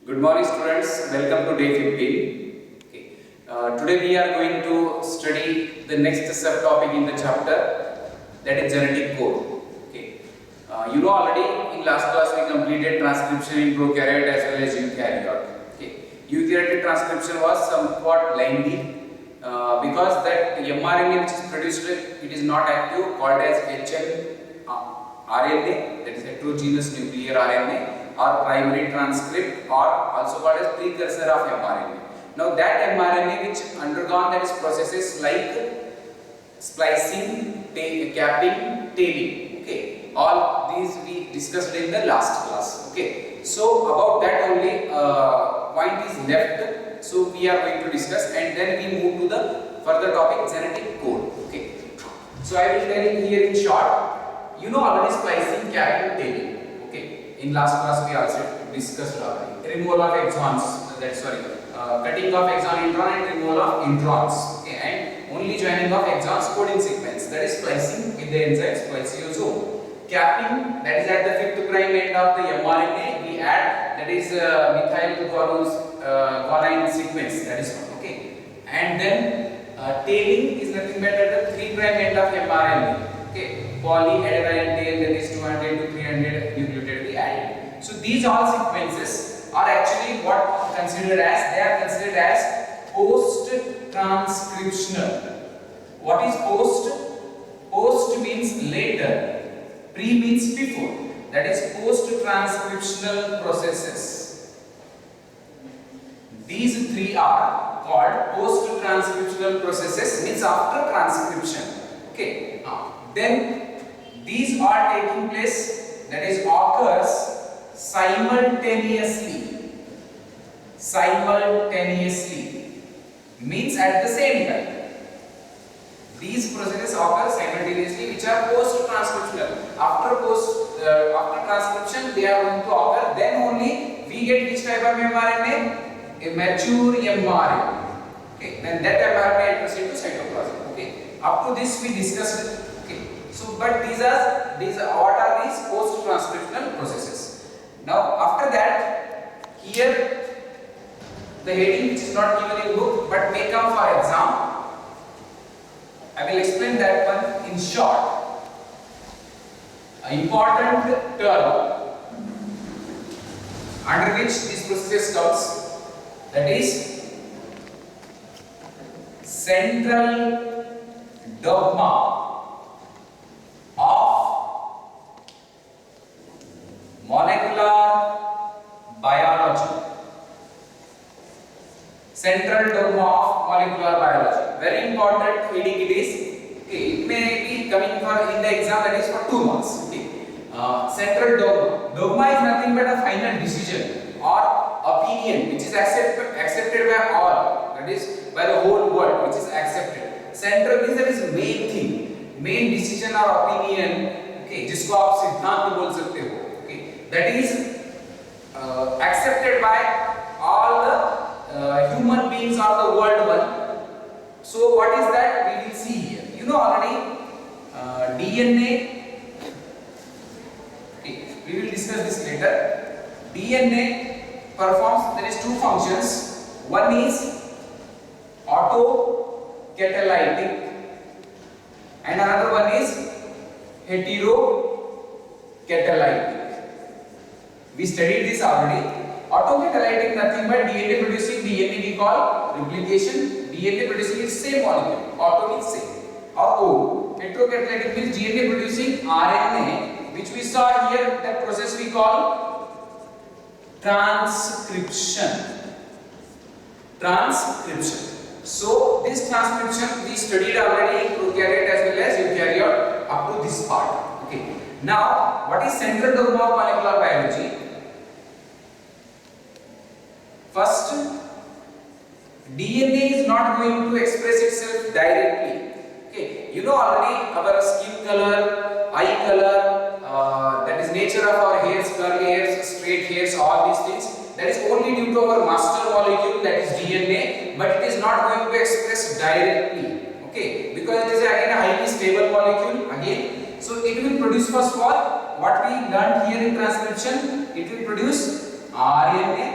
Good morning students, welcome to day 15. Okay. Today we are going to study the next subtopic in the chapter, that is genetic code. Okay. You know already in last class we completed transcription in prokaryote as well as eukaryote. Okay. Eukaryotic transcription was somewhat lengthy because that mRNA which is produced, it is not active, called as hnRNA, that is heterogeneous nuclear RNA, or primary transcript, or also called as precursor of mRNA. Now that mRNA which undergone that is processes like splicing, capping, tailing. Okay, all these we discussed in the last class. Okay, so about that only point is left. So we are going to discuss, and then we move to the further topic, genetic code. Okay, so I will tell you here in short. You know already splicing, capping, tailing. In last class we also discussed removal of exons, cutting of exon intron and removal of introns, okay, and only joining of exons coding sequence, that is splicing with the enzyme spliceosome. Capping, that is at the 5th prime end of the mRNA we add, that is methyl guanine sequence, that is one, okay, and then tailing is nothing but at the 3 prime end of mRNA, okay, polyadenine tail, that is 200 to 300 nucleotide added. So these all sequences are actually what considered as, they are considered as post-transcriptional. What is post? Post means later, pre means before. That is post-transcriptional processes. These three are called post-transcriptional processes, means after transcription. Okay. Then these are taking place, that is occurs simultaneously means at the same time. These processes occur simultaneously, which are post transcriptional. After transcription they are going to occur, then only we get which type of mRNA? A mature mRNA. Okay, then that mRNA enters into cytoplasm. Okay, up to this we discussed. So, but these are what are these post-transcriptional processes. Now, after that, here the heading which is not given in book but may come for exam. I will explain that one in short. An important term under which this process comes, that is central dogma of molecular biology. Central dogma of molecular biology. Very important heading it is. Okay, it may be coming for in the exam, that is for 2 marks. Okay. Central dogma. Dogma is nothing but a final decision or opinion which is accepted by all. That is by the whole world, which is accepted. Central means that is main thing. Main decision और opinion, okay, जिसको आप सिद्धांत बोल सकते हो, okay, that is accepted by all the human beings of the world one. So what is that? We will see here. You know already DNA, okay, we will discuss this later. DNA performs, there is 2 functions. One is autocatalytic and another one is heterocatalytic. We studied this already. Autocatalytic nothing but DNA producing DNA we call replication. DNA producing its same molecule. Auto means same or O. Heterocatalytic means DNA producing RNA, which we saw here. That process we call transcription. So this transcription we studied already in prokaryote as well as eukaryote up to this part. Okay. Now, what is central dogma of molecular biology? First, DNA is not going to express itself directly. Okay. You know already our skin color, eye color, that is nature of our hairs, curly hairs, straight hairs, all these things. That is only due to our master molecule, that is DNA, but it is not going to express directly, okay, because it is again a highly stable molecule again. So it will produce first of all what we learned here in transcription. It will produce RNA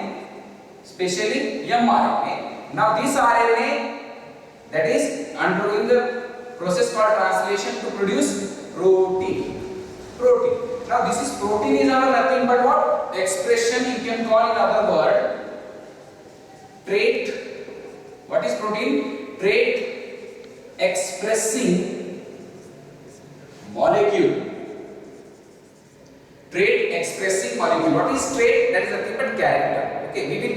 especially mRNA. Now this RNA that is undergoing the process called translation to produce protein. Now this is protein is nothing but what? Expression, you can call in other word trait. What is protein? Trait expressing molecule. Trait expressing molecule. What is trait? That is nothing but character. Okay, we will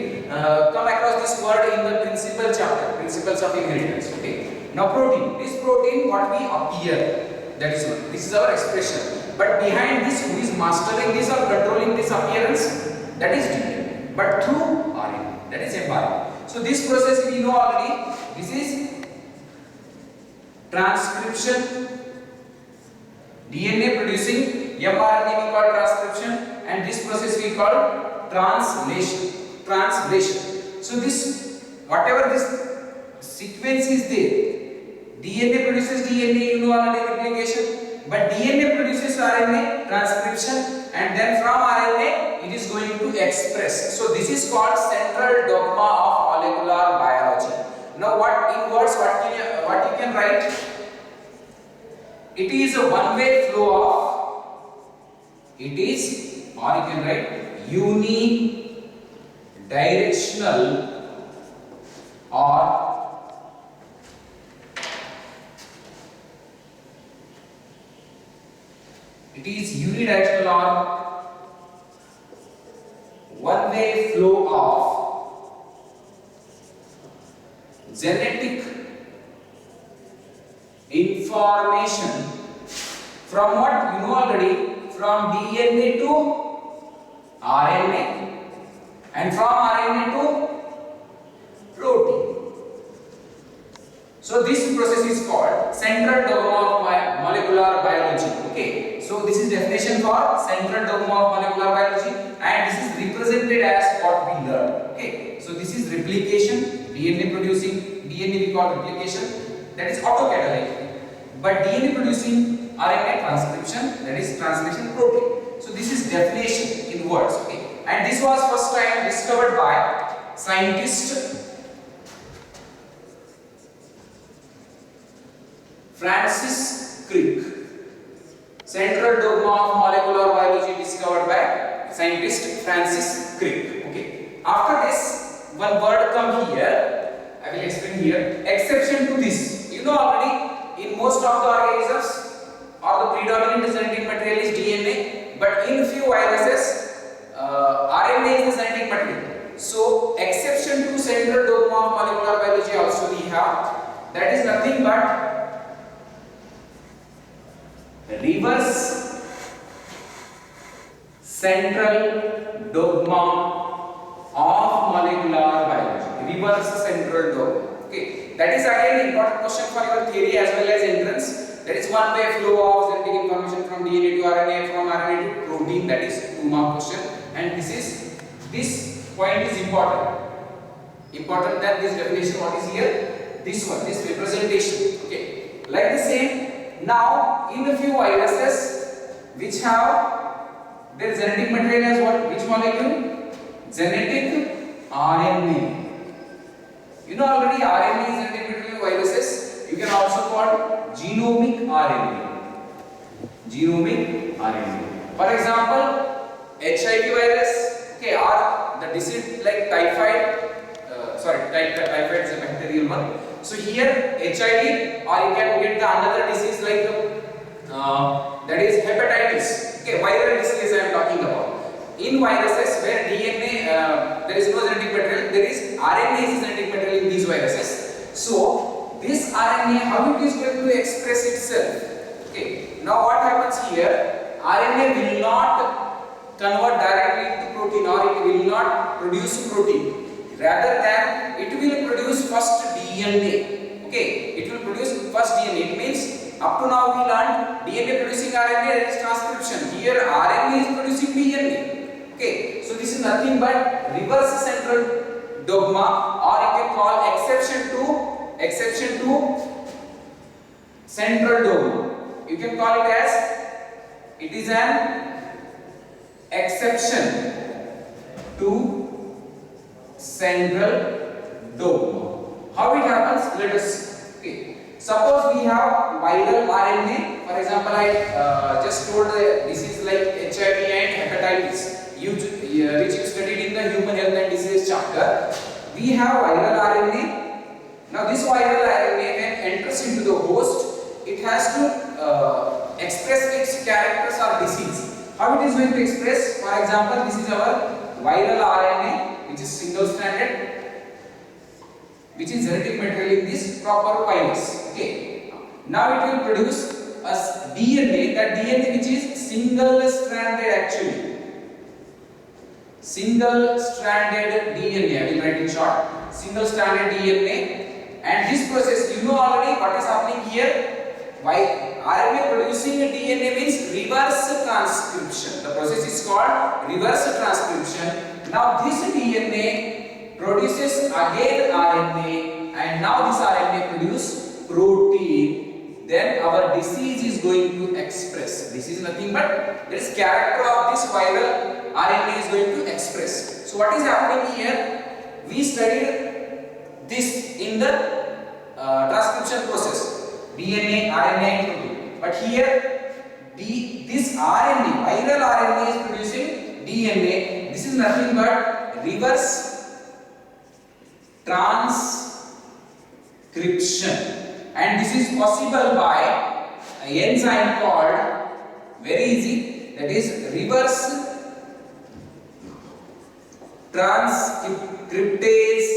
come across this word in the principal chapter, principles of inheritance. Okay. Now protein. This protein, what we appear. That is one. This is our expression. But behind this, who is mastering this or controlling this appearance? That is DNA. But through RNA. That is mRNA. So this process we know already. This is transcription. DNA producing mRNA we call transcription, and this process we call translation. So this, whatever this sequence is there, DNA produces DNA, you know already replication, but DNA produces RNA transcription, and then from RNA it is going to express. So this is called central dogma of molecular biology. Now what in words, what you can write? It is a one-way flow of, it is, or you can write unidirectional or it is unidirectional or one-way flow of genetic information from what you know already, from DNA to RNA and from RNA to protein. So this process is called central dogma of molecular biology. Okay, so this is definition for central dogma of molecular biology, and this is represented as what we learned. Okay, so this is replication, DNA producing, DNA we call replication, that is autocatalytic. But DNA producing RNA transcription, that is translation protein. So this is definition in words. Okay, and this was first time discovered by scientist Francis Crick. Central dogma of molecular biology discovered by scientist Francis Crick. Okay. After this, one word come here. I will explain here. Exception to this, you know already. In most of the organisms, or the predominant genetic material is DNA, but in few viruses, RNA is the genetic material. So, exception to central dogma of molecular biology also we have. That is nothing but reverse central dogma of molecular biology. Reverse central dogma. Okay, that is again an important question for your theory as well as entrance. That is one way flow of genetic information from DNA to RNA, from RNA to protein. That is 2-mark question, and this point is important. Important that this definition what is here. This one, this representation. Okay, like the same. Now in the few viruses which have their genetic material as what? Which molecule? Genetic RNA. You know already RNA is genetic material viruses. You can also call genomic RNA. Genomic RNA. For example, HIV virus, okay, or the disease like typhoid. Typhoid is a bacterial one. So here HIV, or you can get the another disease like that is hepatitis. Okay, viral disease I am talking about. In viruses where DNA, there is no genetic material, there is RNA is genetic material in these viruses. So this RNA, how it is going to express itself? Okay. Now what happens here? RNA will not convert directly to protein, or it will not produce protein. Rather than it will produce first DNA. Okay. It will produce first DNA. It means up to now we learned DNA producing RNA, that is transcription. Here RNA is producing DNA. Okay, so this is nothing but reverse central dogma, or you can call exception to central dogma. You can call it as it is an exception to central dogma. How it happens? Let us see. Okay. Suppose we have viral RNA. For example, I just told this is like HIV and hepatitis, which you studied in the human health and disease chapter. We have viral RNA. Now this viral RNA when enters into the host, it has to express its characters or disease. How it is going to express? For example, this is our viral RNA, which is single stranded, which is genetic material in this proper virus. Okay. Now it will produce a DNA, that DNA which is single stranded actually. Single stranded DNA, I will write in short. Single stranded DNA. And this process, you know already what is happening here. Why RNA producing DNA means reverse transcription. The process is called reverse transcription. Now this DNA produces again RNA, and now this RNA produce protein. Then our disease is going to express. This is nothing but there is character of this viral RNA is going to express. So what is happening here? We studied this in the transcription process, DNA, RNA and protein. But here this RNA, viral RNA is producing DNA. This is nothing but reverse transcription, and this is possible by an enzyme called, very easy, that is reverse transcriptase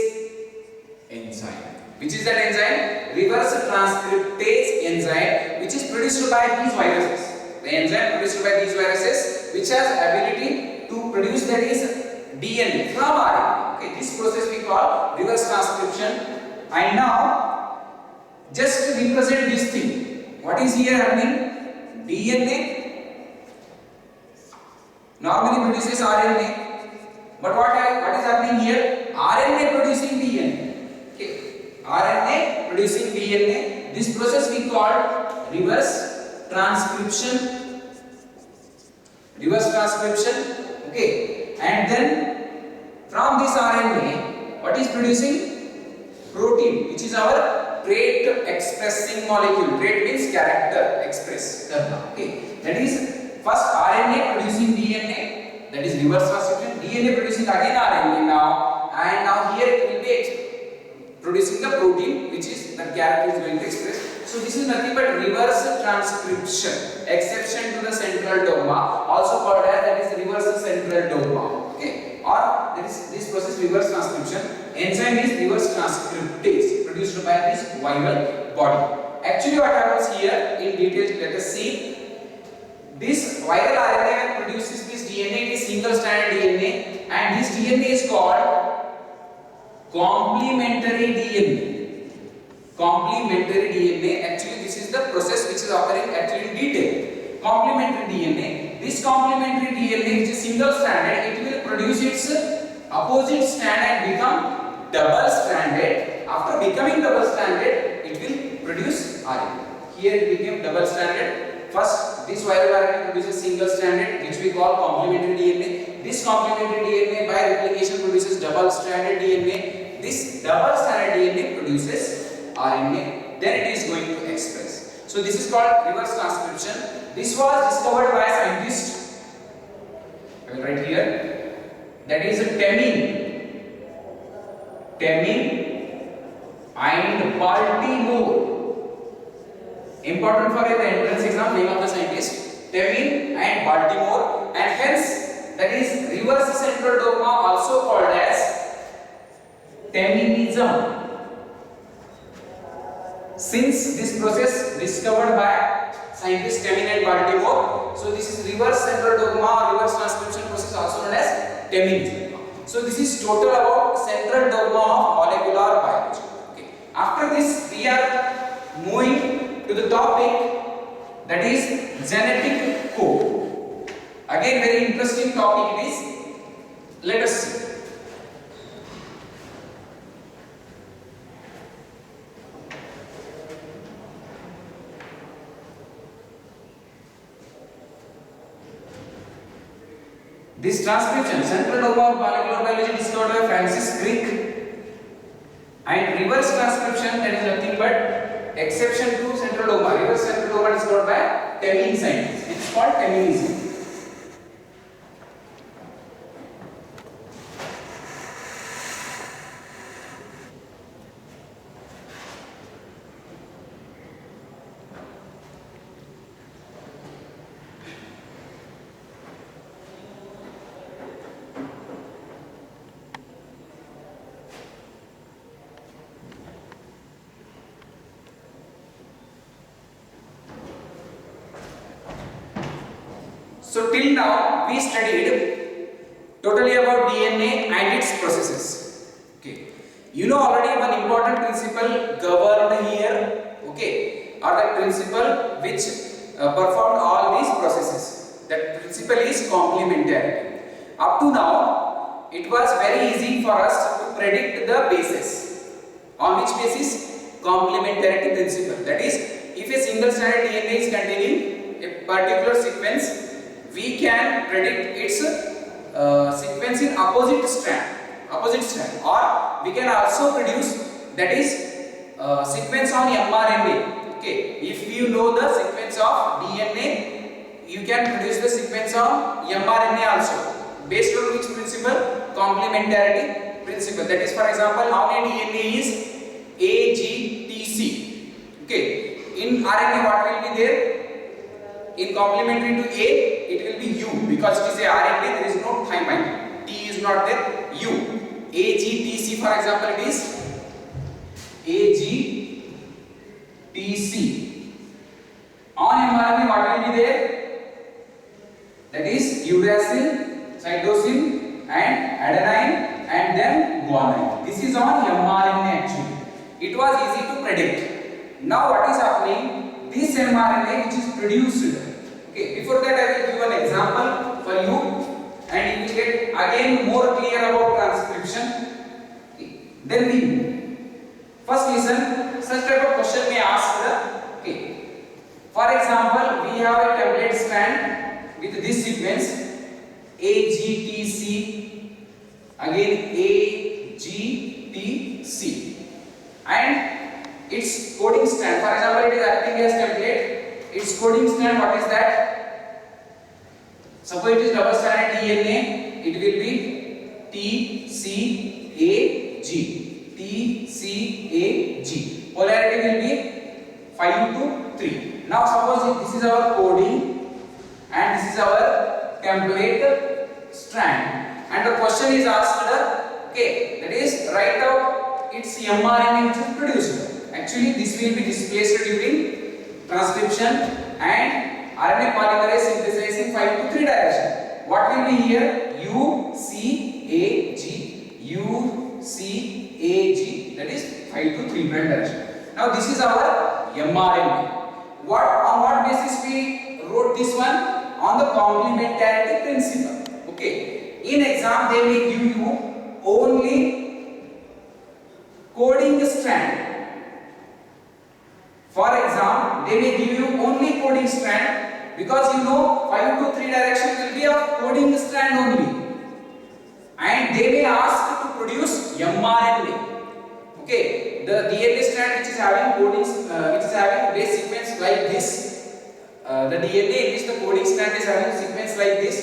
enzyme. Which is that enzyme? Reverse transcriptase enzyme, which is produced by these viruses. The enzyme produced by these viruses, which has ability to produce, that is DNA from RNA. Okay, this process we call reverse transcription. And now just represent this thing. What is here happening? DNA normally produces RNA, but what is happening here? RNA producing DNA. Okay, RNA producing DNA. This process we call reverse transcription. Reverse transcription. Okay, and then from this RNA, what is producing? Protein, which is our trait expressing molecule. Trait means character express. Okay, that is first RNA producing DNA, that is reverse transcription. DNA producing again RNA now, and now here it will be producing the protein, which is the character is going to express. So this is nothing but reverse transcription, exception to the central dogma, also called as that is reverse central dogma. Okay, or there is this process reverse transcription. Enzyme is reverse transcriptase, produced by this viral body. Actually, what happens here in detail? Let us see. This viral RNA produces this DNA, it is single stranded DNA, and this DNA is called complementary DNA. Complementary DNA. Actually, this is the process which is occurring actually in detail. Complementary DNA. This complementary DNA, which is single stranded, it will produce its opposite strand and become double stranded. After becoming double stranded, it will produce RNA. Here it became double stranded. First, this viral RNA produces single stranded, which we call complementary DNA. This complementary DNA by replication produces double stranded DNA. This double stranded DNA produces RNA. Then it is going to express. So this is called reverse transcription. This was discovered by scientists. I will write here. That is Temin and Baltimore. Important for the entrance exam, name of the scientist, Temin and Baltimore, and hence that is reverse central dogma, also called as Teminism. Since this process discovered by scientists Temin and Baltimore, so this is reverse central dogma or reverse transcription process, also known as Teminism. So this is total about central dogma of molecular biology. Okay. After this, we are moving to the topic that is genetic code. Again, very interesting topic it is. Let us see. This transcription, central dogma of molecular biology discovered by Francis Crick, and reverse transcription, that is nothing but exception to centroloma. Reverse centroloma is called by Temmin scientist. It is called Temminism. So till now we studied totally about DNA and its processes. Okay, you know already one important principle governed here. Okay, or the principle which performed all these processes. That principle is complementarity. Up to now, it was very easy for us to predict the basis. On which basis? Complementarity principle. That is, if a single stranded DNA is containing a particular sequence, we can predict its sequence in opposite strand, or we can also produce, that is, sequence on mRNA. Okay, if you know the sequence of DNA, you can produce the sequence on mRNA also, based on which principle? Complementarity principle. That is, for example, how many DNA is AGTC. Okay, in RNA what will be there? In complementary to A, it will be U, because it is a RNA, there is no thymine. T is not there. U. AGTC, for example, it is AGTC. On mRNA, what will be there? That is uracil, cytosine, and adenine, and then guanine. This is on mRNA actually. It was easy to predict. Now what is happening? This mRNA which is produced. Okay, before that I will give an example for you, and you will get again more clear about transcription. Okay. Then we first listen. Such type of question may ask. Okay. For example, we have a template strand with this sequence AGTC, again AGTC, and its coding strand. For example, it is acting as template. Its coding strand, what is that? Suppose it is double stranded DNA, it will be TCAG. TCAG. Polarity will be 5 to 3. Now suppose this is our coding and this is our template strand, and the question is asked, okay, that is, write out its mRNA which is produced. Actually, this will be displaced during transcription and RNA polymerase synthesizing 5 to 3 direction. What will be here? UCAG. UCAG, that is 5 to 3 direction. Now this is our mRNA. On what basis we wrote this one? On the complementarity principle. Okay. In exam they may give you only coding strand. For exam, they may give you only coding strand, because you know 5 to 3 direction will be of coding strand only, and they may ask to produce mRNA. Okay, the DNA strand which is having coding, which is having base sequence like this, the DNA in which the coding strand is having sequence like this,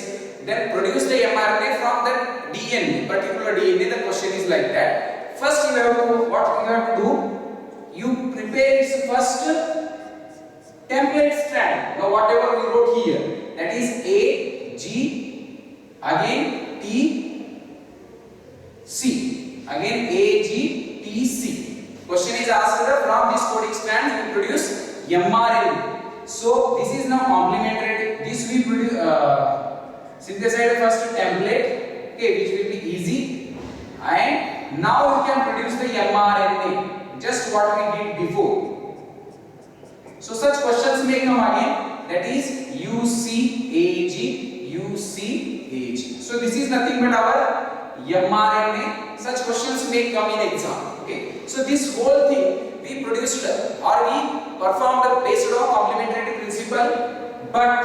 then produce the mRNA from that DNA, particular DNA. The question is like that. First, you have to, what you have to do? You prepare its first template strand. Now whatever we wrote here, that is A, G, again T, C, again A, G, T, C. Question is asked from this coding strand we produce mRNA. So this is now complementary. This we produce synthesize first template, okay, which will be easy, and now we can produce the mRNA. Just what we did before. So such questions may come again, that is UCAG, UCAG. So this is nothing but our mRNA. Such questions may come in exam. Okay. So this whole thing we produced or we performed based on complementarity principle, but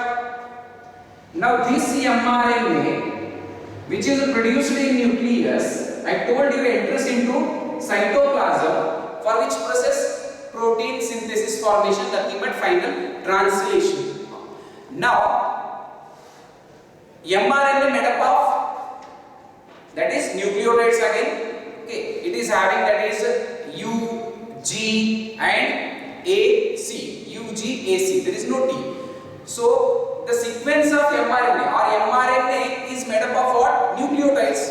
now this mRNA which is produced in nucleus, I told you enters into cytoplasm, for which process? Protein synthesis formation, nothing but final translation. Now, mRNA made up of, that is nucleotides again. Okay, it is having, that is U, G and A, C. U, G, A, C. There is no T. So the sequence of mRNA or mRNA is made up of what? Nucleotides,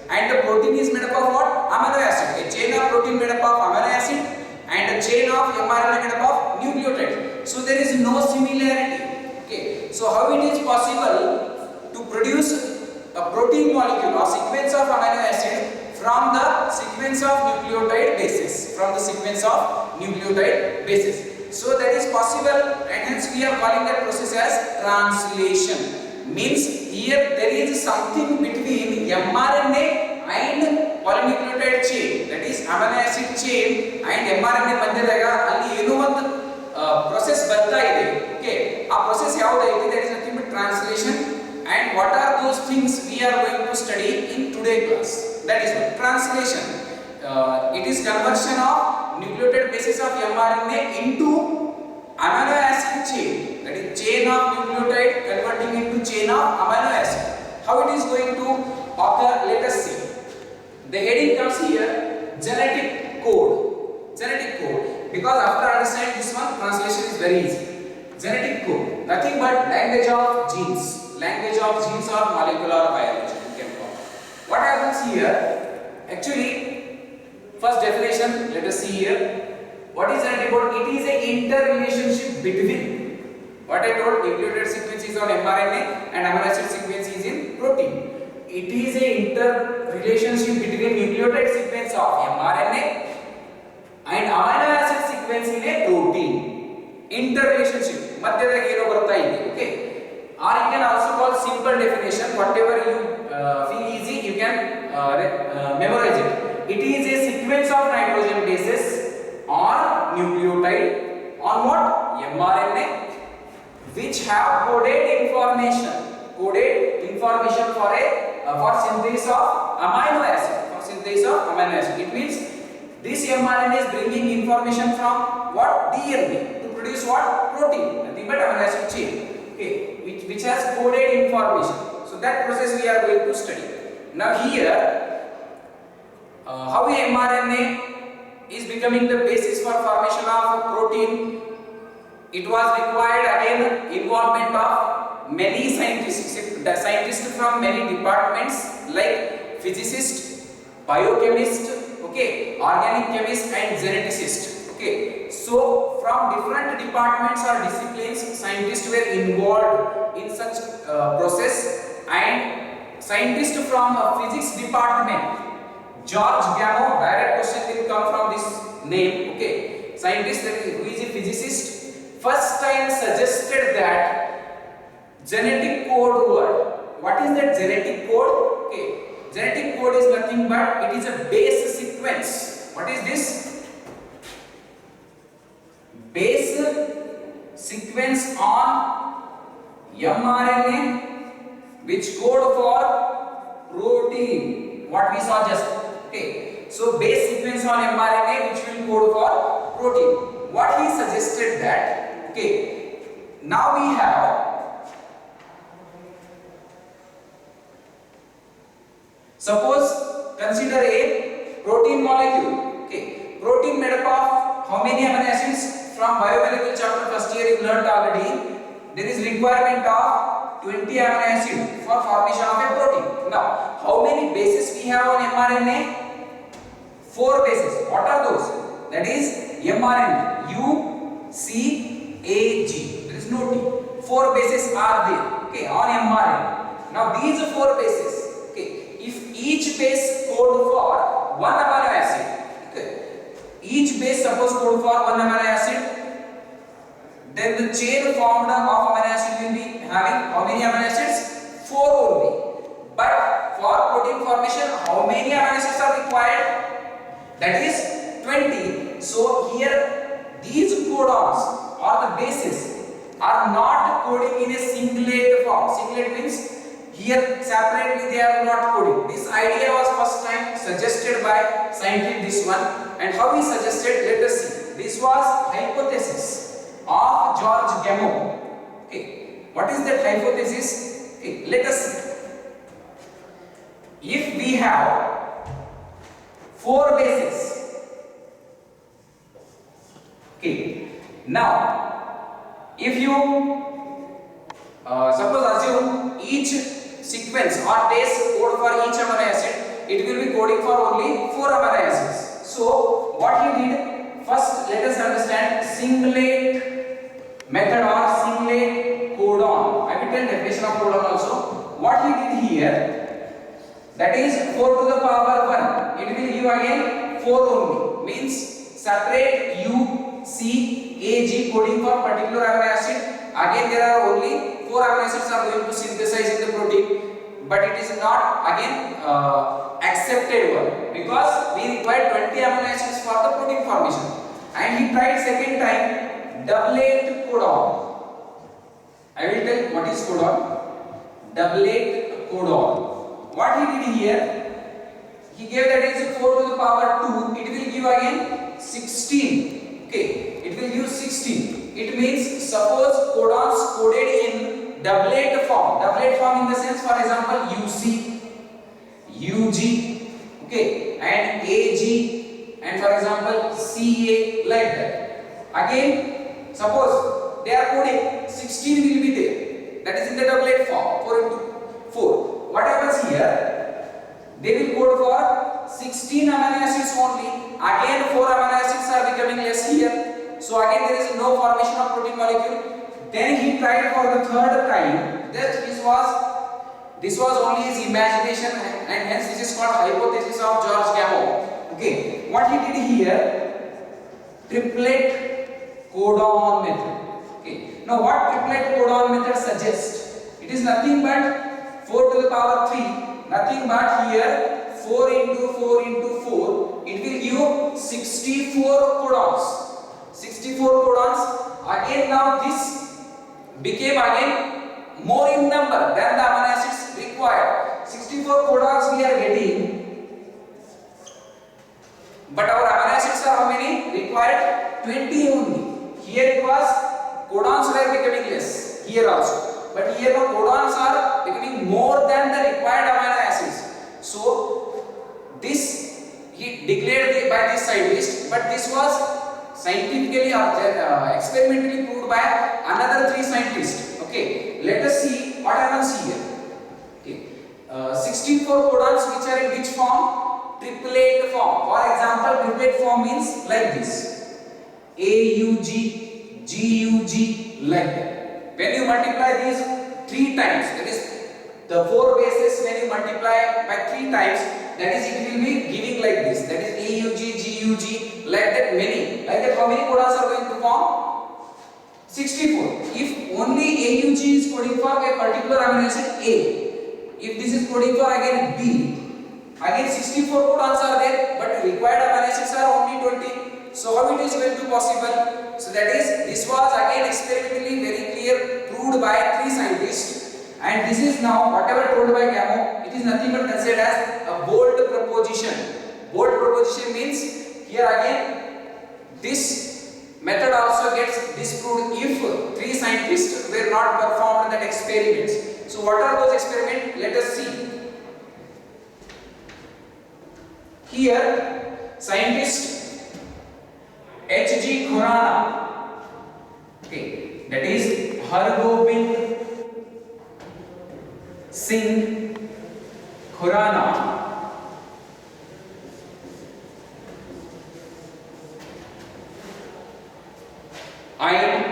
and the protein is made up of what? Amino acid. A chain of protein made up of amino acid and a chain of mRNA made up of nucleotides. So there is no similarity. Okay. So how it is possible to produce a protein molecule or sequence of amino acid from the sequence of nucleotide bases, So that is possible, and hence we are calling that process as translation. Means here there is something between mRNA and polynucleotide chain, that is amino acid chain and mRNA ಮಧ್ಯದಾಗ ಅಲ್ಲಿ ಏನೋ ಒಂದು process ಬರ್ತಾ ಇದೆ. Okay, ಆ process ಯಾವುದೈತಿ? That is nothing but translation. And what are those things we are going to study in today class? That is what? Translation. It is conversion of nucleotide bases of mRNA into amino acid chain. That is chain of nucleotide converting into chain of amino acid. How it is going to occur? Let us see. The heading comes here, genetic code. Genetic code. Because after understanding this one, translation is very easy. Genetic code. Nothing but language of genes. Language of genes or molecular biology. You can call. What happens here? Actually, first definition, let us see here. What is genetic code? It is a interrelationship between, what I told, nucleotide sequence is on mRNA and amino acid sequence is in protein. It is a interrelationship between nucleotide sequence of mRNA and amino acid sequence in a protein. Interrelationship. ಮಧ್ಯದಾಗ ಏನೋ ಬರ್ತಾ ಇದೆ. Okay. Or you can also call simple definition, whatever you feel easy, you can memorize it. It is a sequence of nitrogen bases or nucleotide on what? mRNA, which have coded information for synthesis of amino acid. It means this mRNA is bringing information from what? DNA to produce what? Protein, nothing but amino acid chain. Okay, which has coded information. So that process we are going to study. Now here, how mRNA is becoming the basis for formation of protein. It was required again involvement of many scientists from many departments like physicist, biochemist, okay, organic chemist and geneticist. Okay, so from different departments or disciplines, scientists were involved in such process, and scientist from a physics department, George Gamow, direct question will come from this name. Okay, scientist who is a physicist, first time suggested that genetic code word. What is that genetic code? Okay, genetic code is nothing but it is a base sequence. What is this? Base sequence on mRNA which code for protein. What we saw just. Okay, so base sequence on mRNA which will code for protein. What he suggested that, okay, now we have suppose consider a protein molecule. Okay, protein made up of how many amino acids? From biomolecular chapter first year you learned already. There is requirement of 20 amino acid for formation of a protein. Now, how many bases we have on mRNA? 4 bases. What are those? That is mRNA U, C, A, G. There is no T. 4 bases are there. Okay, on mRNA. Now these 4 bases. Okay, if each base code for 1 amino acid. Okay, each base suppose code for 1 amino acid. Then the chain formed of amino acid will be having how many amino acids? 4 only. But for protein formation, how many amino acids are required? That is 20. So here these codons or the bases are not coding in a singlet form. Singlet means Here separately they are not coding. This idea was first time suggested by scientist, this one, and how he suggested, let us see. This was hypothesis of George Gamow. Okay, what is that hypothesis? Okay, let us see. If we have 4 bases, okay, now if you suppose assume each sequence or base code for each amino acid, it will be coding for only 4 amino acids. So what he did, first let us understand singlet method or singlet codon. I will tell definition of codon also. What he did here, that is 4 to the power 1, it will give again 4 only, means separate U, C, A, G coding for particular amino acid. Again there are only 4 amino acids are going to synthesize in the protein, but it is not again accepted one, because we require 20 amino acids for the protein formation. And he tried second time doublet codon. I will tell what is codon. Doublet codon. What he did here, he gave that is 4 to the power 2, it will give again 16. Okay, it will give 16. It means suppose codons coded in doublet form in the sense, for example, UC, UG, okay, and AG, and for example CA, like that. Again, suppose they are coding 16 will be there, that is in the doublet form, 4 into 4. What happens here? They will code for 16 amino acids only. Again 4 amino acids are becoming less here. So again there is no formation of protein molecule. Then he tried for the third time. This was only his imagination, and hence this is called hypothesis of George Gamow. Okay, what he did here, triplet codon method. Okay, now what triplet codon method suggests? It is nothing but 4 to the power 3, nothing but here 4 into 4 into 4, it will give 64 codons. 64 codons. Again now this became again more in number than the amino acids required. 64 codons we are getting, but our amino acids are how many? Required 20 only. Here it was codons were becoming less, here also. But here the codons are becoming more than the required amino acids. So this he declared by this scientist, but this was scientifically or experimentally proved by another 3 scientists. Okay, let us see what happens here. Okay, 64 codons which are in which form? Triplet form. For example, triplet form means like this: AUG, GUG, like that. When you multiply these 3 times, that is the 4 bases, when you multiply by 3 times, that is it will be giving like this, that is AUG, GUG, like that many. Like that how many codons are going to form? 64. If only AUG is coding for a particular amino acid A, if this is coding for again B, again 64 codons are there, but required amino acids are only 20. So how it is going to possible? So that is, this was again experimentally very clear, proved by 3 scientists, and this is now whatever told by Gamow, it is nothing but considered as a bold proposition. Bold proposition means here again this method also gets disproved if 3 scientists were not performed that experiments. So what are those experiments? Let us see. Here scientist H.G. Khurana, okay, that is Hargobind Singh Khurana, and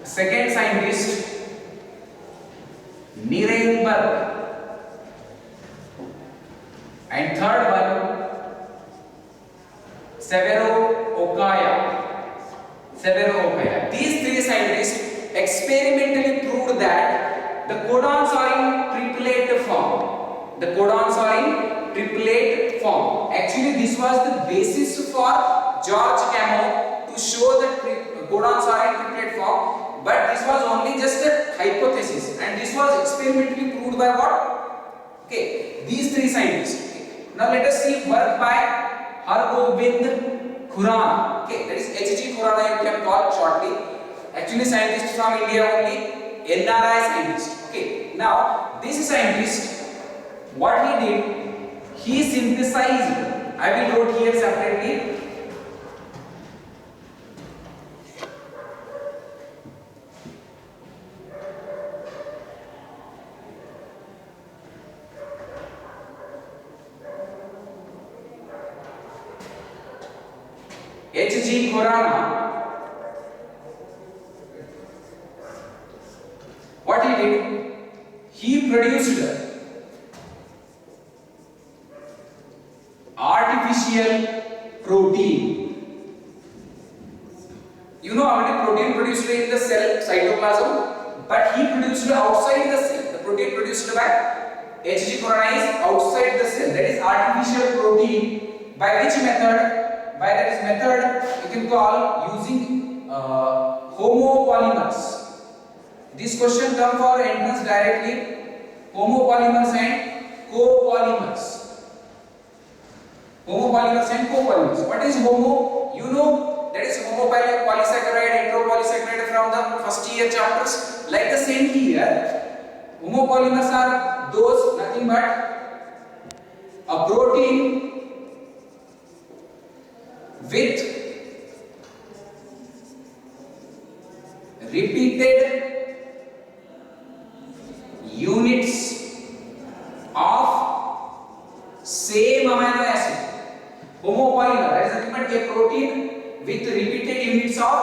second scientist Nirenberg, and third one Severo Okaya. These 3 scientists experimentally proved that the codons are in triplet form. The codons are in triplet form. Actually, this was the basis for George Gamow to show that codons are in triplet form. but this was only just a hypothesis, and this was experimentally proved by what? Okay, these three scientists. Okay. Now let us see work by Hargobind Khurana. Okay, that is H.G. Khurana you can call shortly. Actually, scientist from India only, NRI scientist. Okay, now this scientist, what he did, he synthesized. I will wrote here separately. H.G. Khurana, what he did, he produced artificial protein. You know how many protein produced in the cell cytoplasm, but he produced outside the cell. The protein produced by H.G. Khurana is outside the cell. That is artificial protein. By which method? By that method you can call using homopolymers. This question comes for entrance directly. Homopolymers and copolymers. Homopolymers and copolymers. What is homo? You know that is homopolysaccharide, heteropolysaccharide from the first year chapters. Like the same here, homopolymers are those nothing but a protein with repeated units of same amino acid. Homopolymer, that is nothing but a protein with repeated units of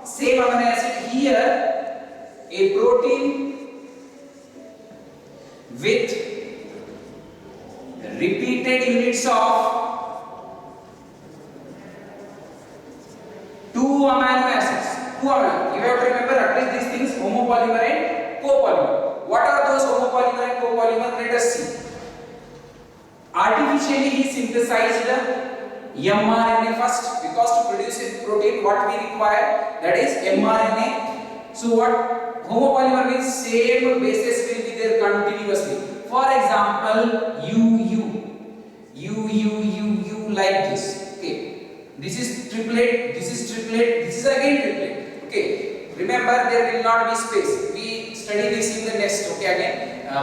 same amino acid. Here a protein with repeated units of two amino acids. Two amino. You have to remember at least these things: homopolymer and copolymer. What are those homopolymer and copolymer? Let us see. Artificially he synthesized mRNA first, because to produce a protein what we require, that is mRNA. So what homopolymer means, same bases will be there continuously. For example, U like this. Okay, this is triplet, this is triplet, this is again triplet. Okay, remember there will not be space. We study this in the next. Okay, again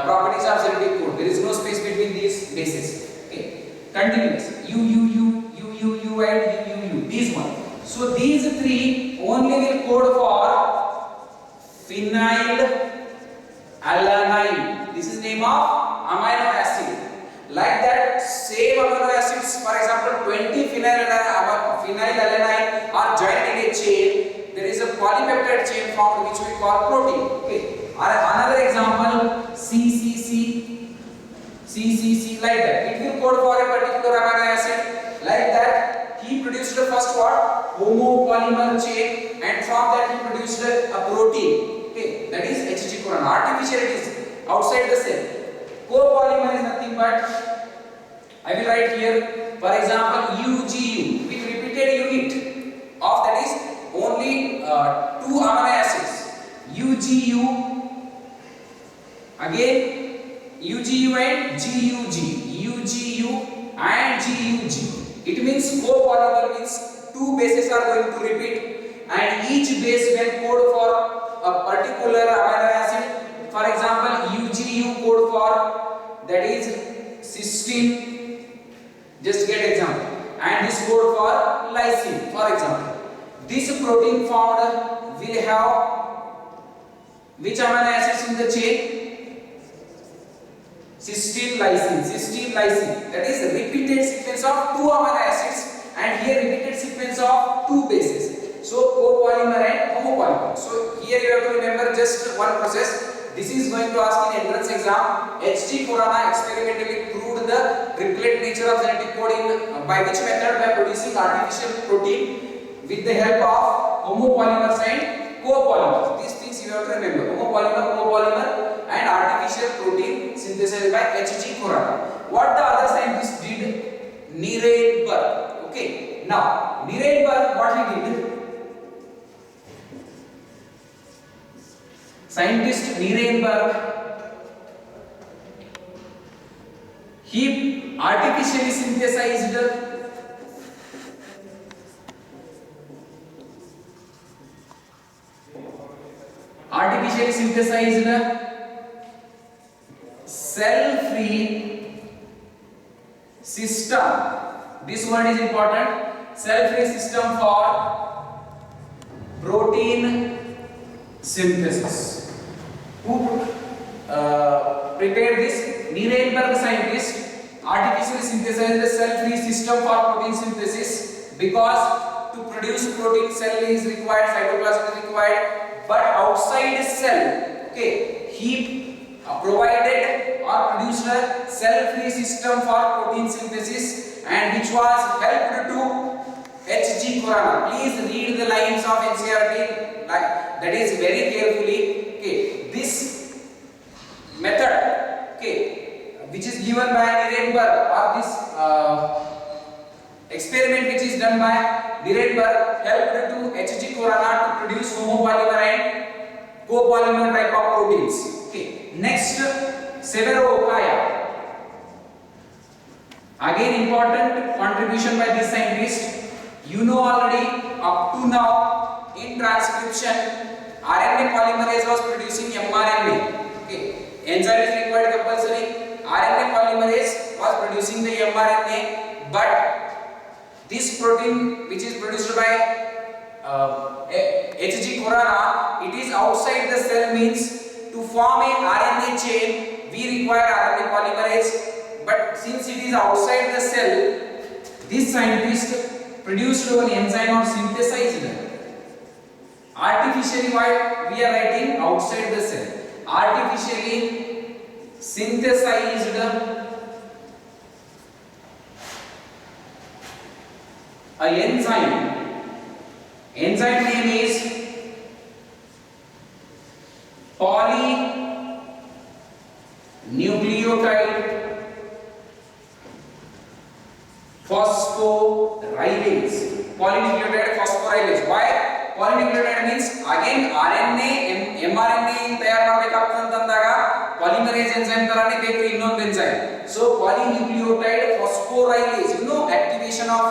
properties of genetic code. There is no space between these bases. Okay, continuous. U and U. These one. So these three only will code for phenylalanine. This is name of amino acid. Like that, same amino acids, for example, 20 phenylalanine are joined in a chain. There is a polypeptide chain formed which we call protein. Okay. Another example, CCC, like that. It will code for a particular amino acid. Like that, he produced the first what? Homopolymer chain, and from that he produced a protein. Okay, that is H.G. Khurana. Artificial it is outside the cell. Copolymer is nothing but, I will write here, for example, UGU with repeated unit of, that is only two amino acids. UGU, again UGU and GUG, UGU and GUG. It means copolymer means two bases are going to repeat, and each base will code for a particular amino acid. For example, UGU code for, that is cysteine. Just get example. And this code for lysine. For example, this protein formed will have which amino acids in the chain? Cysteine, lysine. That is repeated sequence of two amino acids, and here repeated sequence of two bases. So copolymer and homopolymer. So here you have to remember just one process. This is going to ask in entrance exam. H.G. Khurana experimentally proved the triplet nature of genetic code in by which method? By producing artificial protein with the help of homopolymers and copolymers. These things you have to remember: homopolymer, copolymer, and artificial protein synthesized by H.G. Khurana. What the other scientists did? Nirenberg. Okay. Now Nirenberg, what he did? scientist Nirenberg, he artificially synthesized cell-free system. This word is important. Cell-free system for protein synthesis. Who prepared this? Nirenberg scientist artificially synthesized a cell-free system for protein synthesis, because to produce protein, cell is required, cytoplasm is required, but outside cell, okay, he provided or produced a cell-free system for protein synthesis, and which was helped to H.G. Khurana. Please read the lines of NCERT, that is very carefully. Okay, this method, okay, which is given by Nirenberg, or this experiment which is done by Nirenberg, helped to H.G. Khurana to produce homopolymer and copolymer type of proteins. Okay, next, Severo Okhaya. Again, important contribution by this scientist. You know already, up to now in transcription, RNA polymerase was producing mRNA. Okay, enzyme is required compulsory. RNA polymerase was producing the mRNA, but this protein which is produced by H.G. Khurana, it is outside the cell, means to form a RNA chain we require RNA polymerase, but since it is outside the cell, this scientist produced an enzyme or synthesized artificially. Why we are writing outside the cell? Artificially synthesized a enzyme. Enzyme name is polynucleotide phosphorylase. Polynucleotide phosphorylase. Why? Polynucleotide means again RNA mRNA ತಯಾರು ಮಾಡಬೇಕಾಗ್ತಂತಂದಾಗ polymerase enzyme ತರಾನೇ ಬೇಕು ಇನ್ನೊಂದು enzyme. So polynucleotide phosphorylase, you know, activation of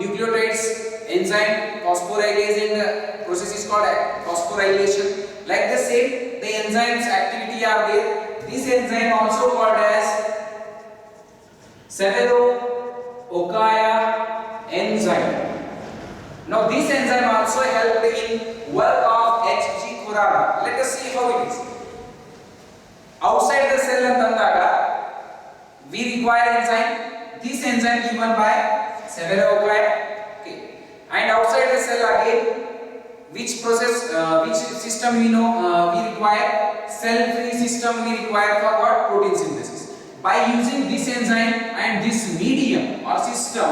nucleotides enzyme phosphorylase, and the process is called phosphorylation. Like the same, the enzymes activity are there. This enzyme also called as Severo Okhaya enzyme. Now this enzyme also helped in work of H.G. Khurana. Let us see how it is. Outside the cell antandaga we require enzyme. This enzyme given by Severo Okhaya. Okay. And outside the cell again, which process, which system we know we require? Cell-free system we require for what? Protein synthesis. By using this enzyme and this medium or system,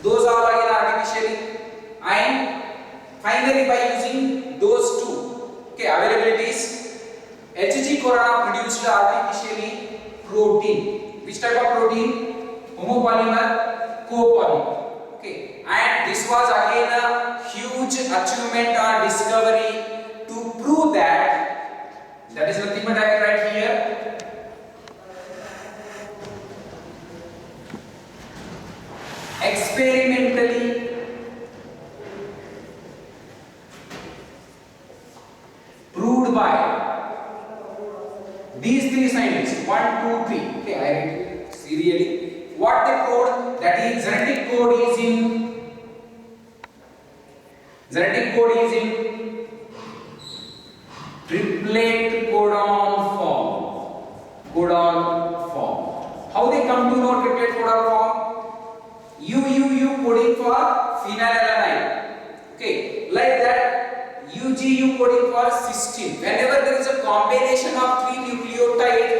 those are again artificially, and finally by using those two, okay, availabilities, H.G. Khurana produced artificially protein. Which type of protein? Homopolymer, copolymer. Okay, and this was again a huge achievement or discovery to prove that is nothing but I will write here. Experimentally proved by these three scientists, 1, 2, 3. Okay, I write serially. What they proved, that is genetic code is in triplet codon form. How they come to know triplet codon form? UUU coding for phenylalanine. Okay, like that UGU coding for cysteine. Whenever there is a combination of 3 nucleotides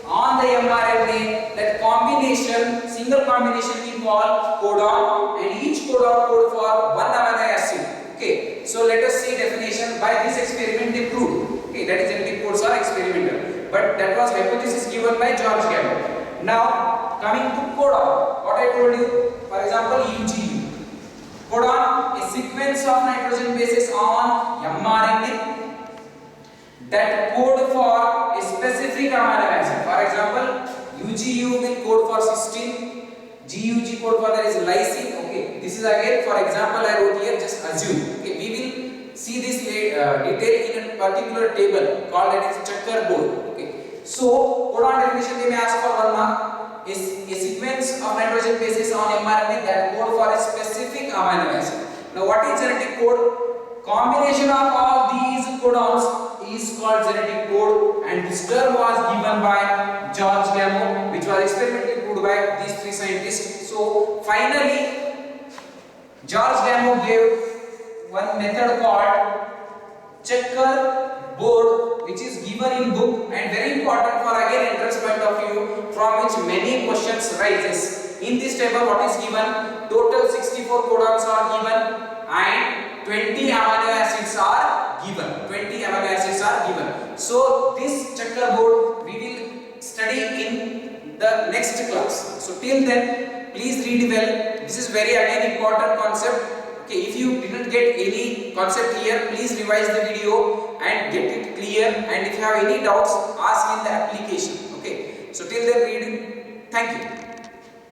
on the mRNA, that combination, single combination we call codon, and each codon code for 1 amino acid. Okay, so let us see definition. By this experiment they proved. Okay, that is genetic codes are experimental, but that was hypothesis given by George Gamow. Now coming to codon, what I told you, for example UGU. Codon, a sequence of nitrogen bases on mRNA, that code for a specific amino acid. For example, UGU will code for cysteine, GUG code for that is lysine. Okay, this is again for example I wrote here, just assume. Okay, we will see this detail in a particular table called that is checkerboard. Okay, so codon definition they may ask for 1 mark is a sequence of nitrogen bases on mRNA that code for a specific amino acid. Now what is genetic code? Combination of all these codons is called genetic code, and this term was given by George Gamow, which was experimentally proved by these 3 scientists. So finally George Gamow gave one method called checkerboard, which is given in book and very important for again entrance point of view, from which many questions rises. In this table what is given? Total 64 codons are given and 20 amino acids are given. 20 amino acids are given. So this checkerboard we will study in the next class. So till then, please read well. This is very again important concept. Okay, if you didn't get any concept here, please revise the video and get it clear. And if you have any doubts, ask in the application. Okay. So till then, read. Thank you.